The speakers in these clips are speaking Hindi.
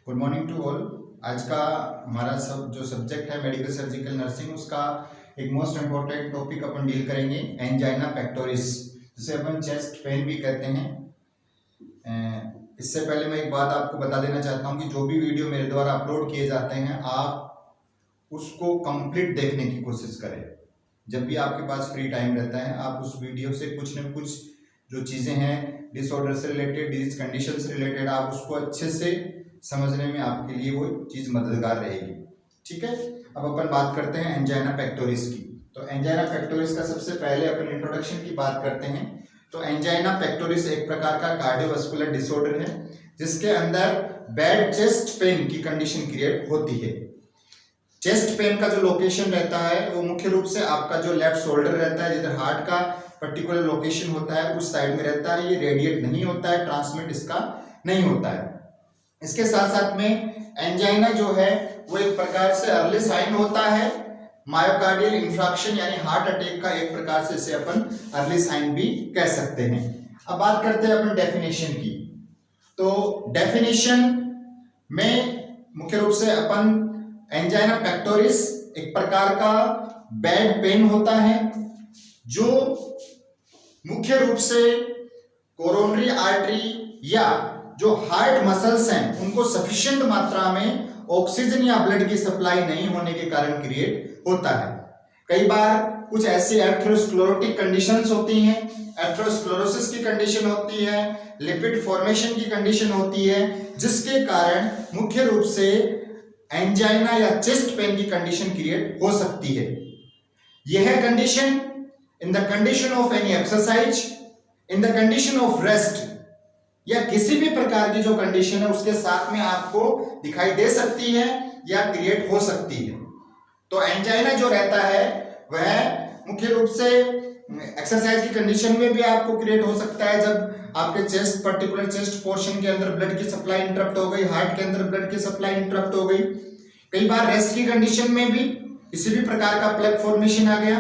Good morning to all. आज का हमारा जो सब्जेक्ट है मेडिकल सर्जिकल नर्सिंग, उसका एक मोस्ट इम्पोर्टेंट टॉपिक अपन डील करेंगे एंजाइना पेक्टोरिस, जिसे अपन चेस्ट पेन भी कहते हैं। इससे पहले मैं एक बात आपको बता देना चाहता हूँ कि जो भी वीडियो मेरे द्वारा अपलोड किए जाते हैं आप उसको कंप्लीट देखने की कोशिश करें। जब भी आपके पास फ्री टाइम रहता है आप उस वीडियो से कुछ न कुछ जो चीज़ें हैं डिसऑर्डर से रिलेटेड, डिजीज कंडीशन से रिलेटेड, आप उसको अच्छे से समझने में आपके लिए वो चीज़ मददगार रहेगी। ठीक है, अब अपन बात करते हैं एंजाइना पेक्टोरिस की। तो एंजाइना पेक्टोरिस का सबसे पहले अपन इंट्रोडक्शन की बात करते हैं। तो एंजाइना पेक्टोरिस एक प्रकार का कार्डियोवास्कुलर डिसऑर्डर है जिसके अंदर बैड चेस्ट पेन की कंडीशन क्रिएट होती है। चेस्ट पेन का जो लोकेशन रहता है वो मुख्य रूप से आपका जो लेफ्ट शोल्डर रहता है, जिधर हार्ट का पर्टिकुलर लोकेशन होता है उस साइड में रहता है। ये रेडिएट नहीं होता है, ट्रांसमिट इसका नहीं होता है। इसके साथ साथ में एंजाइना जो है वो एक प्रकार से अर्ली साइन होता है मायोकार्डियल इंफ्राक्शन यानी हार्ट अटैक का, एक प्रकार से इसे अपन अर्ली साइन भी कह सकते हैं। अब बात करते हैं अपन डेफिनेशन की। तो डेफिनेशन में मुख्य रूप से अपन एंजाइना पेक्टोरिस एक प्रकार का बैड पेन होता है जो मुख्य रूप से कोरोनरी आर्टरी या जो हार्ट मसल्स हैं उनको सफिशिएंट मात्रा में ऑक्सीजन या ब्लड की सप्लाई नहीं होने के कारण क्रिएट होता है। कई बार कुछ ऐसी एथेरोस्क्लेरोटिक कंडीशंस होती हैं, एथेरोस्क्लेरोसिस की कंडीशन होती है, लिपिड फॉर्मेशन की कंडीशन होती है, जिसके कारण मुख्य रूप से एंजाइना या चेस्ट पेन की कंडीशन क्रिएट हो सकती है। यह condition in the condition of any exercise, in the condition of rest या किसी भी प्रकार की जो कंडीशन है उसके साथ में आपको दिखाई दे सकती है या क्रिएट हो सकती है। तो एंजाइना जो रहता है वह मुख्य रूप से एक्सरसाइज की कंडीशन में भी आपको क्रिएट हो सकता है, जब आपके चेस्ट पर्टिकुलर चेस्ट पोर्शन के अंदर ब्लड की सप्लाई इंटरप्ट हो गई, हार्ट के अंदर ब्लड की सप्लाई इंटरप्ट हो गई। कई बार रेस्ट की कंडीशन में भी किसी भी प्रकार का प्लग फॉर्मेशन आ गया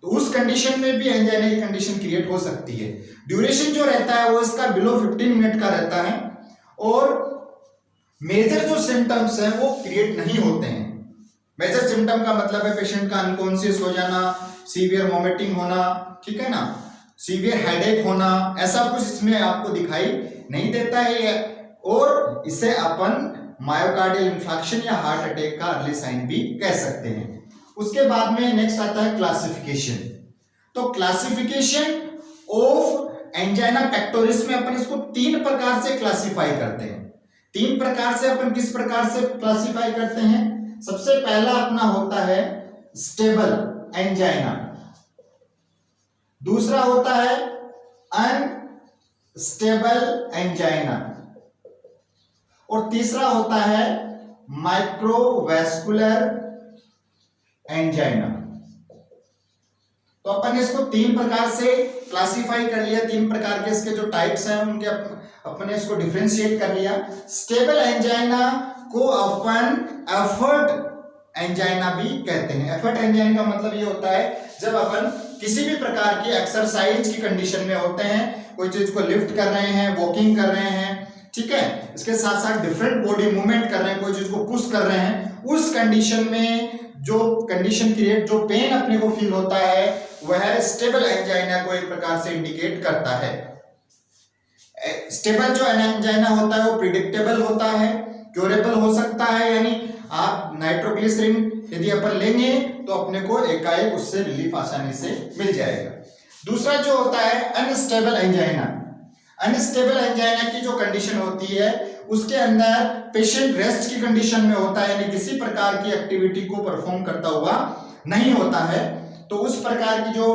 तो उस कंडीशन में भी एंजाइना की कंडीशन क्रिएट हो सकती है। ड्यूरेशन जो रहता है वो इसका बिलो 15 मिनट का रहता है और मेजर जो सिम्टम्स हैं वो क्रिएट नहीं होते हैं। मेजर सिम्टम का मतलब है पेशेंट का अनकॉन्शियस हो जाना, सीवियर वॉमिटिंग होना, ठीक है ना, सीवियर हेडेक होना, ऐसा कुछ इसमें आपको दिखाई नहीं देता है और इसे अपन मायोकार्डियल इंफ्राक्शन या हार्ट अटैक का अर्ली साइन भी कह सकते हैं। उसके बाद में नेक्स्ट आता है क्लासिफिकेशन। तो क्लासिफिकेशन ऑफ एंजाइना पेक्टोरिस में अपन इसको 3 प्रकार से क्लासिफाई करते हैं। 3 प्रकार से अपन किस प्रकार से क्लासिफाई करते हैं? सबसे पहला अपना होता है स्टेबल एंजाइना, दूसरा होता है अनस्टेबल एंजाइना और तीसरा होता है माइक्रोवैस्कुलर एंजाइना। तो अपन इसको 3 प्रकार से क्लासिफाई कर लिया, 3 प्रकार के इसके जो टाइप्स हैं उनके अपने इसको डिफरेंशिएट कर लिया। स्टेबल एंजाइना को अपन एफर्ट एंजाइना भी कहते हैं। एफर्ट एंजाइना का मतलब ये होता है जब अपन किसी भी प्रकार की एक्सरसाइज की कंडीशन में होते हैं, कोई चीज को लिफ्ट कर रहे हैं, वॉकिंग कर रहे हैं, ठीक है, इसके साथ साथ डिफरेंट बॉडी मूवमेंट कर रहे हैं, कोई चीज को पुश कर रहे हैं, उस कंडीशन में जो कंडीशन क्रिएट जो पेन अपने को फील होता है वह स्टेबल एंजाइना को एक प्रकार से इंडिकेट करता है। स्टेबल जो एंजाइना होता है वो प्रिडिक्टेबल होता है, क्योरेबल हो सकता है, यानी आप नाइट्रोग्लिसरीन यदि अपन लेंगे तो अपने को एकाएक उससे रिलीफ आसानी से मिल जाएगा। दूसरा जो होता है अनस्टेबल एंजाइना। अनस्टेबल एंजाइना की जो कंडीशन होती है उसके अंदर पेशेंट रेस्ट की कंडीशन में होता है, यानी किसी प्रकार की एक्टिविटी को परफॉर्म करता हुआ नहीं होता है। तो उस प्रकार की जो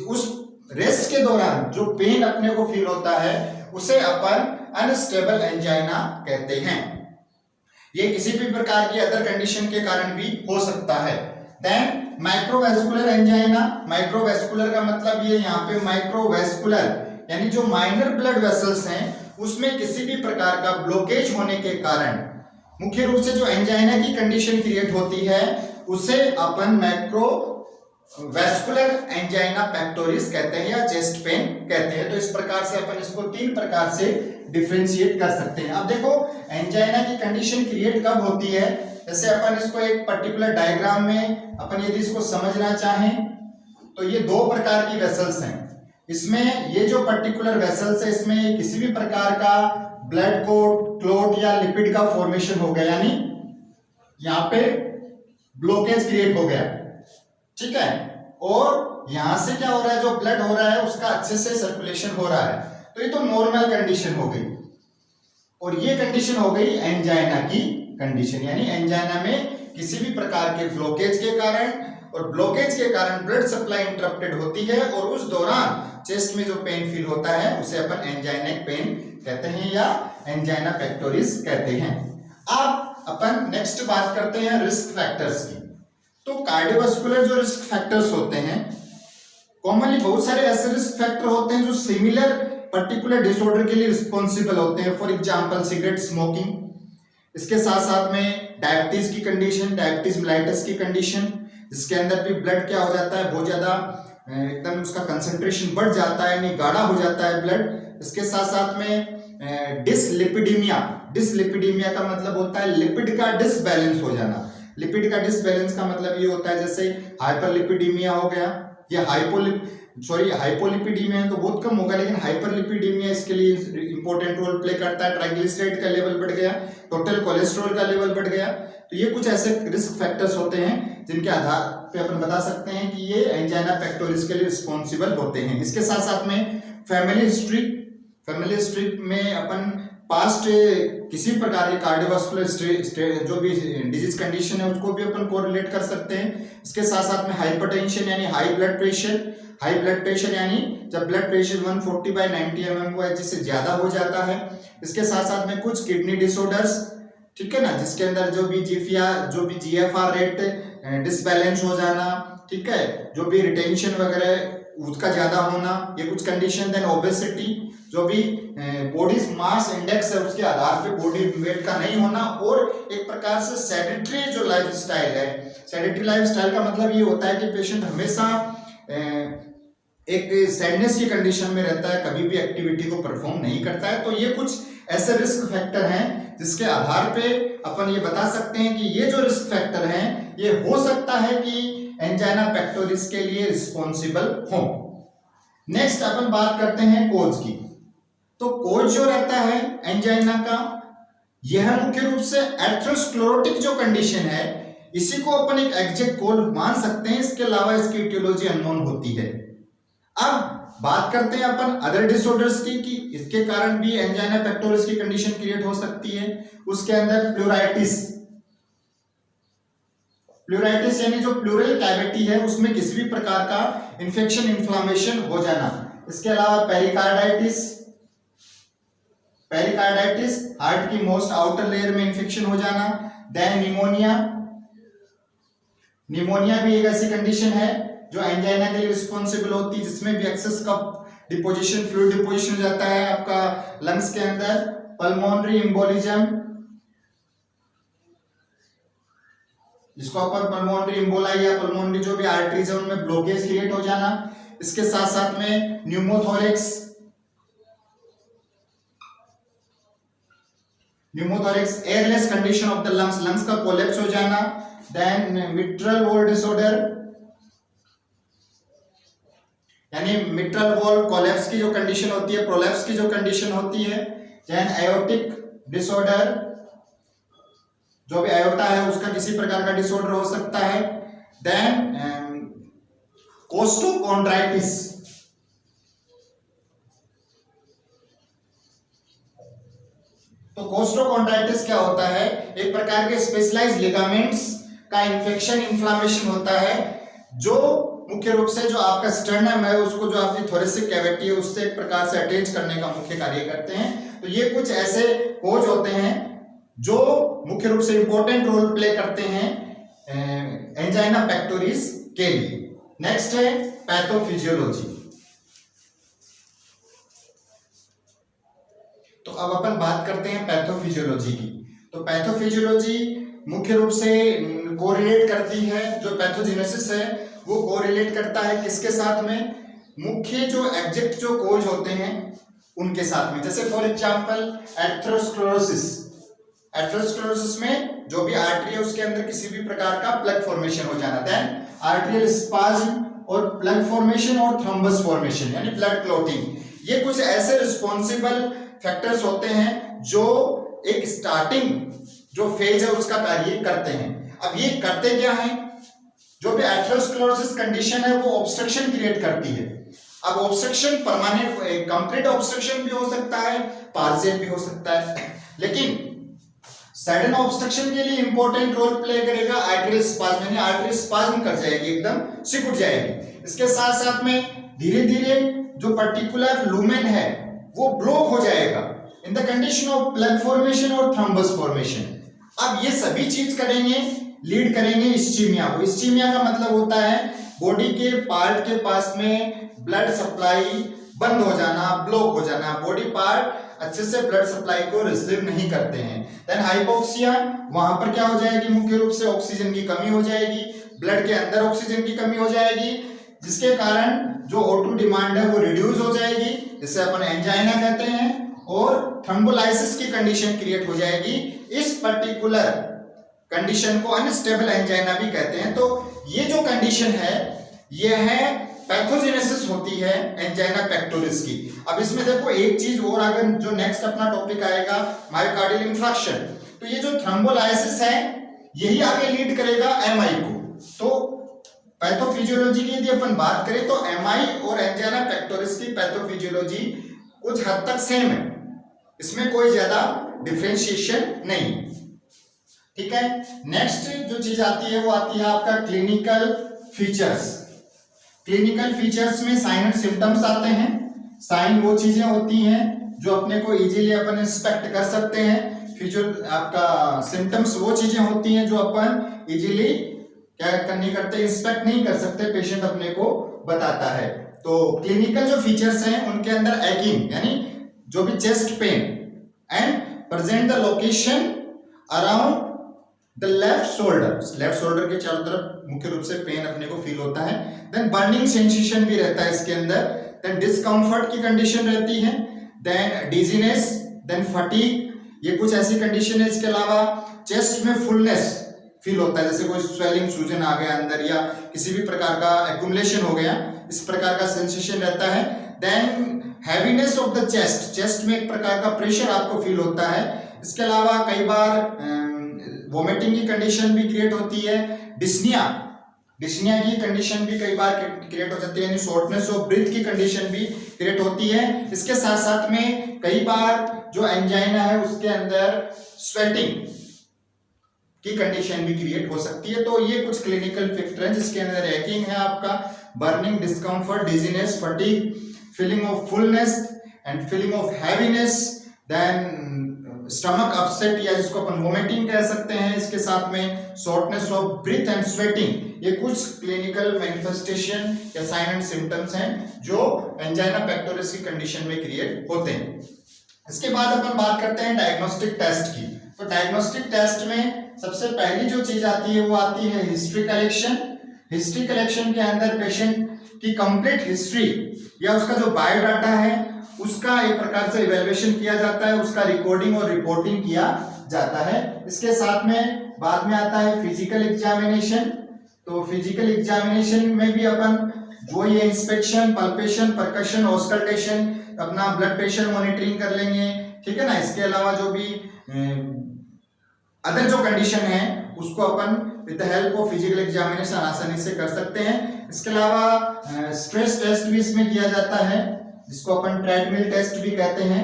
उस रेस्ट के दौरान जो पेन अपने को फील होता है उसे अपन अनस्टेबल एंजाइना कहते हैं। ये किसी भी प्रकार की अदर कंडीशन के कारण भी हो सकता है। Then microvascular angina. माइक्रोवैस्कुलर का मतलब ये यहाँ पे माइक्रोवैस्कुलर यानी जो माइनर ब्लड वेसल्स हैं उसमें किसी भी प्रकार का ब्लॉकेज होने के कारण मुख्य रूप से जो एंजाइना की कंडीशन क्रिएट होती है उसे अपन वेस्कुलर एंजाइना पेक्टोरिस कहते हैं या चेस्ट पेन कहते हैं। तो इस प्रकार से अपन इसको 3 प्रकार से डिफरेंशिएट कर सकते हैं। अब देखो एंजाइना की कंडीशन क्रिएट कब होती है, जैसे अपन इसको एक पर्टिकुलर डायग्राम में अपन यदि इसको समझना चाहें तो ये 2 प्रकार की वेसल्स हैं। इसमें ये जो पर्टिकुलर वेसल्स है इसमें किसी भी प्रकार का ब्लड को क्लॉट या लिपिड का फॉर्मेशन हो गया, यानी यहाँ पे ब्लॉकेज क्रिएट हो गया, ठीक है, और यहां से क्या हो रहा है, जो ब्लड हो रहा है उसका अच्छे से सर्कुलेशन हो रहा है। तो ये तो नॉर्मल कंडीशन हो गई, और ये कंडीशन हो गई एंजाइना की कंडीशन, यानी एंजाइना में किसी भी प्रकार के ब्लॉकेज के कारण, और ब्लॉकेज के कारण ब्लड सप्लाई इंटरप्टेड होती है, और उस दौरान चेस्ट में जो पेन फील होता है उसे अपन एंजाइनिक पेन कहते हैं या एंजाइना पेक्टोरिस कहते हैं। अब अपन नेक्स्ट बात करते हैं रिस्क फैक्टर्स की। तो कार्डियोवास्कुलर जो रिस्क फैक्टर्स होते हैं, कॉमनली बहुत सारे ऐसे रिस्क फैक्टर होते हैं जो सिमिलर पर्टिकुलर डिसऑर्डर के लिए रिस्पॉन्सिबल होते हैं। फॉर एग्जांपल सिगरेट स्मोकिंग, इसके साथ साथ में डायबिटीज की कंडीशन, डायबिटीज मेलाइटस की कंडीशन, जिसके अंदर भी ब्लड क्या हो जाता है, बहुत ज्यादा एकदम उसका कंसंट्रेशन बढ़ जाता है, यानी गाढ़ा हो जाता है ब्लड। इसके साथ साथ में डिसलिपिडीमिया, डिसलिपिडीमिया का मतलब होता है लिपिड का डिसबैलेंस हो जाना। लिपिड का डिसबैलेंस का मतलब ये होता है जैसे हाइपरलिपिडीमिया हो गया, या हाइपोलिपिडीमिया तो बहुत कम होगा, लेकिन हाइपरलिपिडीमिया इसके लिए इंपॉर्टेंट रोल प्ले करता है। ट्राइग्लिसराइड का लेवल बढ़ गया, टोटल कोलेस्ट्रॉल का लेवल बढ़ गया। तो ये कुछ ऐसे रिस्क फैक्टर्स होते हैं जिनके आधार पे अपन बता सकते हैं कि ये एंजाइना पेक्टोरिस के लिए रिस्पॉन्सिबल होते हैं। इसके साथ साथ में फैमिली हिस्ट्री में अपन पास्ट किसी प्रकार की कार्डियोवास्कुलर जो भी डिजीज कंडीशन है उसको भी अपन कोरिलेट कर सकते हैं। इसके साथ साथ में हाइपरटेंशन यानी हाई ब्लड प्रेशर यानी जब ब्लड प्रेशर 140/90 mm से ज्यादा हो जाता है। इसके साथ साथ में कुछ किडनी डिसऑर्डर्स, ठीक है ना, जिसके अंदर जो भी GFR रेट डिसबैलेंस हो जाना, ठीक है, जो भी रिटेंशन वगैरह उसका ज्यादा होना, ये कुछ कंडीशन। देन ओबेसिटी, जो भी बॉडी मास इंडेक्स है उसके आधार पे बॉडी वेट का नहीं होना, और एक प्रकार से सेडेंटरी जो लाइफस्टाइल है। सेडेंटरी लाइफस्टाइल का मतलब ये होता है कि पेशेंट हमेशा एक सैडनेस की कंडीशन में रहता है, कभी भी एक्टिविटी को परफॉर्म नहीं करता है। तो ये कुछ ऐसे रिस्क फैक्टर हैं जिसके आधार पे अपन ये बता सकते हैं कि ये जो रिस्क फैक्टर हैं ये हो सकता है कि एंजाइना पेक्टोरिस के लिए रिस्पॉन्सिबल हो। नेक्स्ट अपन बात करते हैं कोज की। तो कोज जो रहता है एंजाइना का, यह मुख्य रूप से एथेरोस्क्लेरोटिक जो कंडीशन है इसी को अपन एक एग्जैक्ट कोज मान सकते हैं। इसके अलावा इसकी इटियोलॉजी अननोन होती है। अब बात करते हैं अपन अदर डिसऑर्डर्स की कि इसके कारण भी एंजाइना पेक्टोरिस की कंडीशन क्रिएट हो सकती है। उसके अंदर प्लूराइटिस यानी जो प्लूरल कैविटी है उसमें किसी भी प्रकार का इंफेक्शन इन्फ्लामेशन हो जाना। इसके अलावा पेरिकार्डाइटिस हार्ट की मोस्ट आउटर लेयर में इंफेक्शन हो जाना। देन निमोनिया भी एक ऐसी कंडीशन है जो एंजाइना के लिए रिस्पॉन्सिबल होती है, जिसमें भी एक्सेस का डिपोजिशन, फ्लूइड डिपोजिशन हो जाता है आपका लंग्स के अंदर। पल्मोनरी एम्बोलिज्म, जिसको अपन पल्मोनरी एम्बोलाई या पल्मोनरी जो भी आर्टरीज है उनमें ब्लॉकेज क्रिएट हो जाना। इसके साथ साथ में pneumothorax airless condition of the lungs का कोलैप्स हो जाना। देन मिट्रल वॉल डिसऑर्डर, यानी मिट्रल वॉल कोलैप्स की जो कंडीशन होती है, प्रोलैप्स की जो कंडीशन होती है। देन एयोटिक डिसऑर्डर, जो भी एयोटा है उसका किसी प्रकार का डिसऑर्डर हो सकता है। देन कोस्टोकॉन्ड्राइटिस, तो कोस्टोकॉन्ड्राइटिस क्या होता है, एक प्रकार के स्पेशलाइज्ड लिगामेंट्स का इन्फेक्शन, इन्फ्लामेशन होता है, जो मुख्य रूप से जो आपका स्टर्नम है उसको, जो आपकी थोरेसिक कैविटी है उससे एक प्रकार से अटैच करने का मुख्य कार्य करते हैं। तो ये कुछ ऐसे कोज होते हैं जो मुख्य रूप से इंपॉर्टेंट रोल प्ले करते हैं एंजाइना पेक्टोरिस के लिए। नेक्स्ट है पैथोफिजियोलॉजी। तो अब अपन बात करते हैं पैथोफिजियोलॉजी की। तो पैथोफिजियोलॉजी मुख्य रूप से कोरिलेट करती है जो पैथोजेनेसिस है वो कोरिलेट करता है किसके साथ में, मुख्य जो एग्जैक्ट जो कोज होते हैं उनके साथ में। जैसे फॉर एग्जांपल एथेरोस्क्लेरोसिस, एथेरोस्क्लेरोसिस में जो भी आर्टरी है उसके अंदर किसी भी प्रकार का प्लग फॉर्मेशन हो जाना, देन आर्टेरियल स्पाज्म और प्लग फॉर्मेशन और थ्रोम्बस फॉर्मेशन यानी ब्लड क्लॉटिंग, ये कुछ ऐसे रिस्पॉन्सिबल फैक्टर्स होते हैं जो एक स्टार्टिंग जो फेज है उसका कार्य करते हैं। अब ये करते क्या है, जो भी एथेरोस्क्लेरोसिस कंडीशन है वो ऑब्स्ट्रक्शन क्रिएट करती है। अब ऑब्स्ट्रक्शन परमानेंट कंप्लीट ऑब्स्ट्रक्शन भी हो सकता है, पार्शियल भी हो सकता है, लेकिन सडन ऑब्स्ट्रक्शन के लिए इंपॉर्टेंट रोल प्ले करेगा आर्टेरियल स्पाज्म, यानी आर्टरी स्पाज्म कर जाएगी, एकदम सिकुड़ जाएगी। इसके साथ साथ में धीरे धीरे जो पर्टिकुलर लूमेन है वो ब्लॉक हो जाएगा in the condition of plug formation और थ्रोम्बस फॉर्मेशन। अब ये सभी चीज करेंगे, लीड करेंगे इस्चीमिया को। इस्चीमिया का मतलब होता है बॉडी के पार्ट के पास में ब्लड सप्लाई बंद हो जाना, ब्लॉक हो जाना, बॉडी पार्ट अच्छे से ब्लड सप्लाई को रिसीव नहीं करते हैं। देन हाइपोक्सिया, वहां पर क्या हो जाएगी, मुख्य रूप से ऑक्सीजन की कमी हो जाएगी, ब्लड के अंदर ऑक्सीजन की कमी हो जाएगी, जिसके कारण जो O2 डिमांड है वो रिड्यूस हो जाएगी, जिसे अपन एंजाइना कहते हैं, और थ्रोम्बोलाइसिस की कंडीशन क्रिएट हो जाएगी। इस पर्टिकुलर कंडीशन को अनस्टेबल एंजाइना भी कहते हैं। तो ये जो कंडीशन है ये है पैथोजेनेसिस होती है एंजाइना पेक्टोरिस की। अब इसमें देखो एक चीज और, अगर जो नेक्स्ट अपना टॉपिक आएगा मायोकार्डियल इंफ्राक्शन, तो ये जो थ्रोम्बोलाइसिस है यही आगे लीड करेगा एमआई को। तो पैथोफिजियोलॉजी की यदि अपन बात करें तो एमआई और एंजाइना पेक्टोरिस की पैथोफिजियोलॉजी कुछ हद तक सेम है, इसमें कोई ज्यादा डिफरेंशिएशन नहीं, ठीक है। नेक्स्ट जो चीज आती है वो आती है आपका क्लिनिकल फीचर्स। क्लिनिकल फीचर्स में साइन एंड सिम्टम्स आते हैं। साइन वो चीजें होती हैं जो अपने को इजीली अपन इंस्पेक्ट कर सकते हैं, फीचर आपका सिम्टम्स वो चीजें होती हैं जो अपन इजीली क्या नहीं करते, इंस्पेक्ट नहीं कर सकते, पेशेंट अपने को बताता है। तो क्लिनिकल जो फीचर्स हैं उनके अंदर एकिंग यानी जो भी chest pain and present the location around the left shoulder के चारों तरफ मुख्य रूप से पेन अपने को फील होता है। देन बर्निंग सेंसेशन भी रहता है इसके अंदर, देन डिस्कम्फर्ट की कंडीशन रहती है, देन डिजीनेस, देन फटीग, ये कुछ ऐसी कंडीशन है। इसके अलावा चेस्ट में फुलनेस फील होता है, जैसे कोई स्वेलिंग सूजन आ गया अंदर या किसी भी प्रकार का एक्यूमुलेशन हो गया, इस प्रकार का सेंसेशन रहता है। Then heaviness of the chest में एक प्रकार का प्रेशर आपको फील होता है। इसके अलावा कई बार वोमिटिंग की कंडीशन भी क्रिएट होती है। डिस्निया की कंडीशन भी कई बार क्रिएट हो जाती है, यानी शॉर्टनेस ऑफ ब्रीथ की कंडीशन भी क्रिएट होती है। इसके साथ साथ में कई बार जो एंजाइना है उसके अंदर स्वेटिंग की कंडीशन भी क्रिएट हो सकती है। तो ये कुछ क्लिनिकल फैक्टर हैं जिसके अंदर रैकिंग है आपका, burning, discomfort, dizziness, fatigue, feeling of fullness and feeling of heaviness, then stomach upset या जिसको अपन वोमिटिंग कह सकते हैं, इसके साथ में shortness of breath and sweating. ये कुछ क्लिनिकल मैनिफेस्टेशन या साइन एंड सिम्टम्स हैं जो एंजाइना पेक्टोरिस की कंडीशन में क्रिएट होते हैं। इसके बाद अपन बात करते हैं डायग्नोस्टिक टेस्ट की। तो डायग्नोस्टिक टेस्ट में सबसे पहली जो चीज आती है वो आती है हिस्ट्री कलेक्शन। हिस्ट्री कलेक्शन के अंदर पेशेंट की कंप्लीट हिस्ट्री या उसका जो बायोडाटा है उसका एक प्रकार से इवैल्यूएशन किया जाता है, उसका रिकॉर्डिंग और रिपोर्टिंग किया जाता है। इसके साथ में बाद में आता है फिजिकल एग्जामिनेशन। तो फिजिकल एग्जामिनेशन में भी अपन जो ये इंस्पेक्शन, पल्पेशन, परकशन, ऑस्कल्टेशन, अपना ब्लड प्रेशर मॉनिटरिंग कर लेंगे, ठीक है ना। इसके अलावा जो भी अदर जो कंडीशन है उसको अपन with the help of physical examination आसानी से कर सकते हैं। इसके अलावा स्ट्रेस टेस्ट भी इसमें किया जाता है, जिसको अपन ट्रेडमिल टेस्ट भी कहते हैं।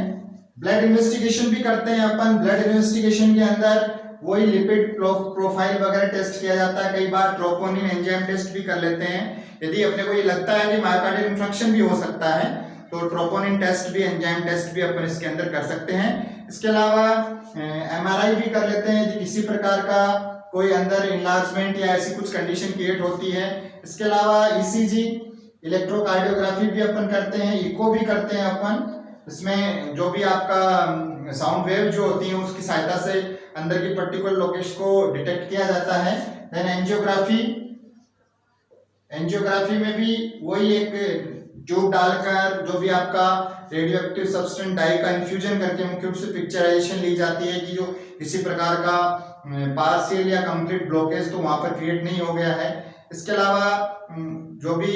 ब्लड इन्वेस्टिगेशन भी करते हैं अपन। ब्लड इन्वेस्टिगेशन के अंदर वही लिपिड प्रोफाइल वगैरह टेस्ट किया जाता है। कई बार ट्रोपोनिन एंजाइम टेस्ट भी कर लेते हैं। यदि अपने को ये लगता है कि मायोकार्डियल इंफ्राक्शन भी हो सकता है तो ट्रोपोनिन टेस्ट भी, एंजाइम टेस्ट भी अपन इसके अंदर कर सकते हैं। इसके अलावा एमआरआई भी कर लेते हैं यदि किसी प्रकार का कोई अंदर इनलार्जमेंट या ऐसी कुछ कंडीशन क्रिएट होती है। इसके अलावा ईसीजी, इलेक्ट्रोकार्डियोग्राफी भी अपन करते हैं, इको भी करते हैं अपन। इसमें जो भी आपका साउंड वेव जो होती है उसकी सहायता से अंदर की पर्टिकुलर लोकेशन को डिटेक्ट किया जाता है। देन एंजियोग्राफी, एंजियोग्राफी में भी वही एक ट्यूब डालकर जो भी आपका रेडियो एक्टिव सब्सटेंस डाई का इन्फ्यूजन करके मुख्य रूप से पिक्चराइजेशन ली जाती है कि जो किसी प्रकार का पार्शियल या कंप्लीट ब्लॉकेज तो वहां पर क्रिएट नहीं हो गया है। इसके अलावा जो भी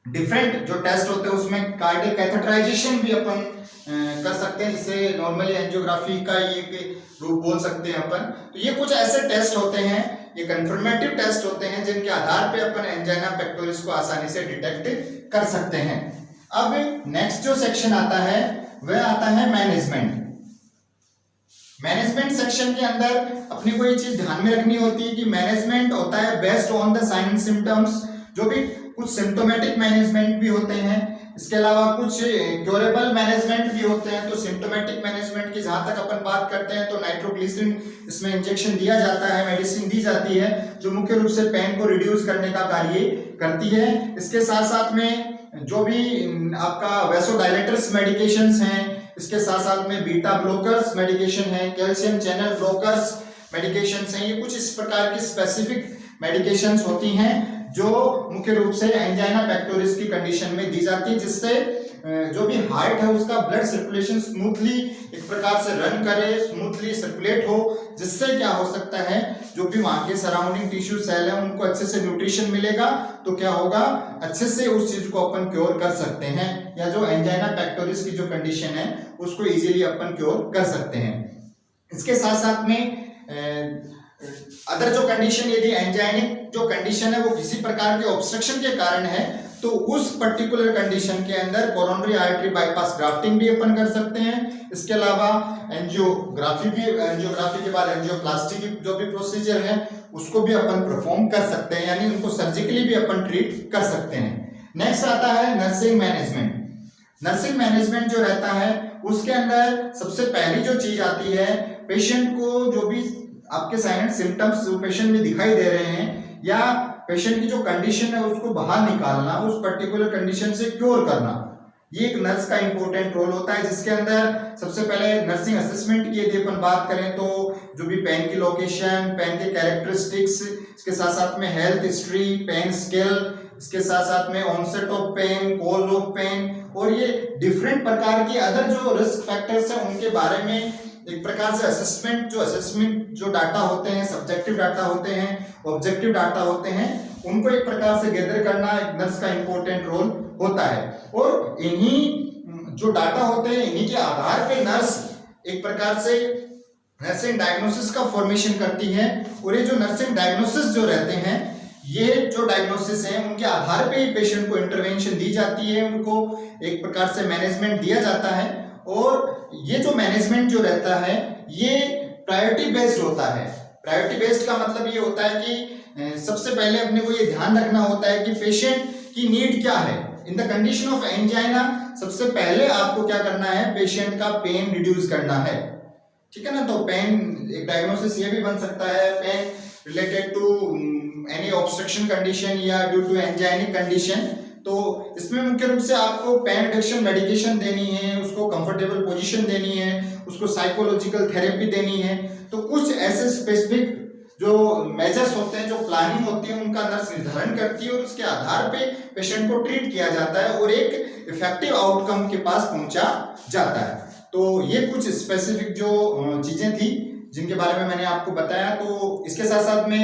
डिफरेंट जो टेस्ट होते हैं उसमें कार्डियक कैथेटराइजेशन भी अपन कर सकते हैं, जिसे नॉर्मली एंजियोग्राफी का ये रूप बोल सकते हैं अपन। तो ये कुछ ऐसे टेस्ट होते हैं, ये कंफर्मेटिव टेस्ट होते हैं जिनके आधार पे अपन एंजाइना पेक्टोरिस को आसानी से डिटेक्ट कर सकते हैं। अब नेक्स्ट जो सेक्शन आता है वह आता है मैनेजमेंट। मैनेजमेंट सेक्शन के अंदर अपनी को ये चीज ध्यान में रखनी होती है कि मैनेजमेंट होता है based on the sign and symptoms. जो भी कुछ सिम्टोमेटिक मैनेजमेंट भी होते हैं, इसके अलावा कुछ क्योरेबल मैनेजमेंट भी होते हैं। तो सिम्टोमेटिक मैनेजमेंट की जहां तक अपन बात करते हैं तो नाइट्रोग्लिसरीन इसमें इंजेक्शन दिया जाता है, मेडिसिन दी जाती है जो मुख्य रूप से पेन को रिड्यूस करने का कार्य करती है। इसके साथ साथ में जो भी आपका वैसोडायलेटर्स मेडिकेशंस हैं, इसके साथ साथ में बीटा ब्लॉकर्स मेडिकेशन है, कैल्शियम चैनल ब्लॉकर्स मेडिकेशंस हैं। ये कुछ इस प्रकार की स्पेसिफिक मेडिकेशंस होती हैं जो मुख्य रूप से एंजाइना पेक्टोरिस की कंडीशन में दी जाती है, जिससे जो भी हार्ट है उसका ब्लड सर्कुलेशन स्मूथली एक प्रकार से रन करे, स्मूथली सर्कुलेट हो, जिससे क्या हो सकता है जो भी वहां के सराउंडिंग टिश्यू सेल है उनको अच्छे से न्यूट्रिशन मिलेगा, तो क्या होगा अच्छे से उस चीज को अपन क्योर कर सकते हैं, या जो एंजाइना पेक्टोरिस की जो कंडीशन है उसको इजीली अपन क्योर कर सकते हैं। इसके साथ साथ में अदर जो कंडीशन, यदि एंजाइनिक जो कंडीशन है वो किसी प्रकार के ऑब्स्ट्रक्शन के कारण है तो उस पर्टिकुलर कंडीशन के अंदर कोरोनरी आर्टरी बाईपास ग्राफ्टिंग भी अपन कर सकते हैं। इसके अलावा एंजियोग्राफी के बाद एंजियोप्लास्टी की जो भी प्रोसीजर है उसको भी अपन परफॉर्म कर सकते हैं, यानी उनको सर्जिकली भी अपन ट्रीट कर सकते हैं। नेक्स्ट आता है नर्सिंग मैनेजमेंट। नर्सिंग मैनेजमेंट जो रहता है उसके अंदर सबसे पहली जो चीज आती है, पेशेंट को जो भी आपके साइन एंड सिम्टम्स जो पेशेंट में दिखाई दे रहे हैं या पेशेंट की जो कंडीशन है उसको बाहर निकालना, उस पर्टिकुलर कंडीशन से क्योर करना, ये एक नर्स का इंपॉर्टेंट रोल होता है। जिसके अंदर सबसे पहले नर्सिंग असेसमेंट की यदि अपन बात करें तो जो भी पेन की लोकेशन, पेन के कैरेक्टरिस्टिक्स, इसके साथ साथ में हेल्थ हिस्ट्री, पेन स्केल, इसके साथ साथ में onset of pain, cause of pain, और ये डिफरेंट प्रकार के अदर जो रिस्क फैक्टर्स हैं उनके बारे में एक प्रकार से असेसमेंट जो डाटा होते हैं, सब्जेक्टिव डाटा होते हैं, ऑब्जेक्टिव डाटा होते हैं, उनको एक प्रकार से गैदर करना एक नर्स का इंपॉर्टेंट रोल होता है। और इन्हीं जो डाटा होते हैं इन्हीं के आधार पे नर्स एक प्रकार से नर्सिंग डायग्नोसिस का फॉर्मेशन करती है। और ये जो नर्सिंग डायग्नोसिस जो रहते हैं, ये जो डायग्नोसिस हैं उनके आधार पे ही पेशेंट को इंटरवेंशन दी जाती है, उनको एक प्रकार से मैनेजमेंट दिया जाता है। और ये जो मैनेजमेंट जो रहता है ये प्रायोरिटी बेस्ड होता है। प्रायोरिटी बेस्ड का मतलब ये होता है कि सबसे पहले अपने को ये ध्यान रखना होता है कि पेशेंट की नीड क्या है। In the condition of angina सबसे पहले आपको क्या करना है, पेशेंट का पेन रिड्यूस करना है, ठीक है ना। तो पेन एक डायग्नोसिस ये भी बन सकता है, pain related to any obstruction condition या ड्यू टू एंजाइनिक कंडीशन। तो इसमें मुख्य रूप से आपको पेन रिडक्शन मेडिकेशन देनी है, उसको कंफर्टेबल पोजीशन देनी है, उसको साइकोलॉजिकल थेरेपी देनी है। तो कुछ ऐसे स्पेसिफिक जो मेजर्स होते हैं, जो प्लानिंग होती है, उनका नर्स निर्धारण करती है और उसके आधार पे पेशेंट को ट्रीट किया जाता है और एक इफेक्टिव आउटकम के पास पहुंचा जाता है। तो ये कुछ स्पेसिफिक जो चीजें थी जिनके बारे में मैंने आपको बताया। तो इसके साथ साथ में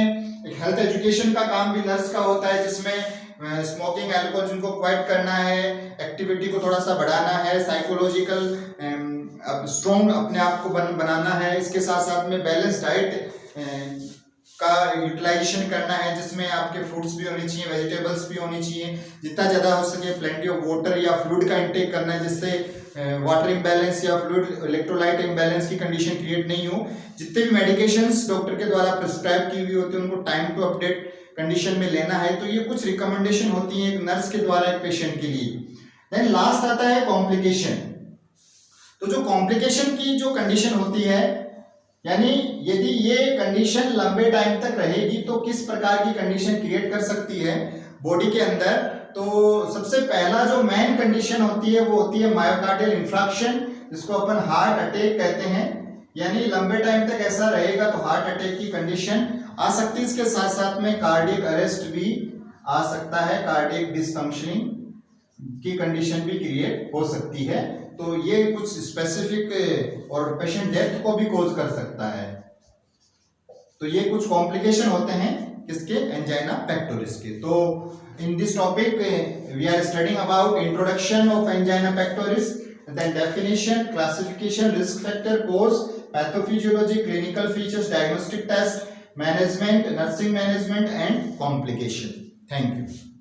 हेल्थ एजुकेशन का काम भी नर्स का होता है, जिसमें स्मोकिंग, अल्कोहल जिनको अवॉइड करना है, एक्टिविटी को थोड़ा सा बढ़ाना है, साइकोलॉजिकल स्ट्रॉन्ग अपने आप को बनाना है। इसके साथ साथ में बैलेंस डाइट का यूटिलाइजेशन करना है, जिसमें आपके फ्रूट्स भी होनी चाहिए, वेजिटेबल्स भी होनी चाहिए, जितना ज़्यादा हो सके प्लेंटी ऑफ वाटर या फ्लूइड का इंटेक करना है, जिससे वाटर इम्बैलेंस या फ्लूइड इलेक्ट्रोलाइट इम्बैलेंस की कंडीशन क्रिएट नहीं हो। जितने भी मेडिकेशंस डॉक्टर के द्वारा प्रिस्क्राइब की हुई होती है उनको टाइम टू अपडेट कंडीशन में लेना है। तो ये कुछ रिकमेंडेशन होती है एक नर्स के द्वारा एक पेशेंट के लिए। देन लास्ट आता है कॉम्प्लिकेशन। तो जो कॉम्प्लिकेशन की जो कंडीशन होती है, यानी यदि ये कंडीशन लंबे टाइम तक रहेगी तो किस प्रकार की कंडीशन क्रिएट कर सकती है बॉडी के अंदर। तो सबसे पहला जो मेन कंडीशन होती है वो होती है मायोकार्डियल इंफ्राक्शन, जिसको अपन हार्ट अटैक कहते हैं। यानी लंबे टाइम तक ऐसा रहेगा तो हार्ट अटैक की कंडीशन आ सकती है। इसके साथ साथ में कार्डियक अरेस्ट भी आ सकता है, कार्डियक डिसफंक्शनिंग की कंडीशन भी क्रिएट हो सकती है। तो ये कुछ स्पेसिफिक और पेशेंट डेथ को भी कॉज कर सकता है। तो ये कुछ कॉम्प्लिकेशन होते हैं किसके, एंजाइना पेक्टोरिस के। तो in this topic we are studying about introduction of angina pectoris, then definition, classification, risk factor, cause, pathophysiology, clinical features, diagnostic test, management, nursing management and complication. Thank you.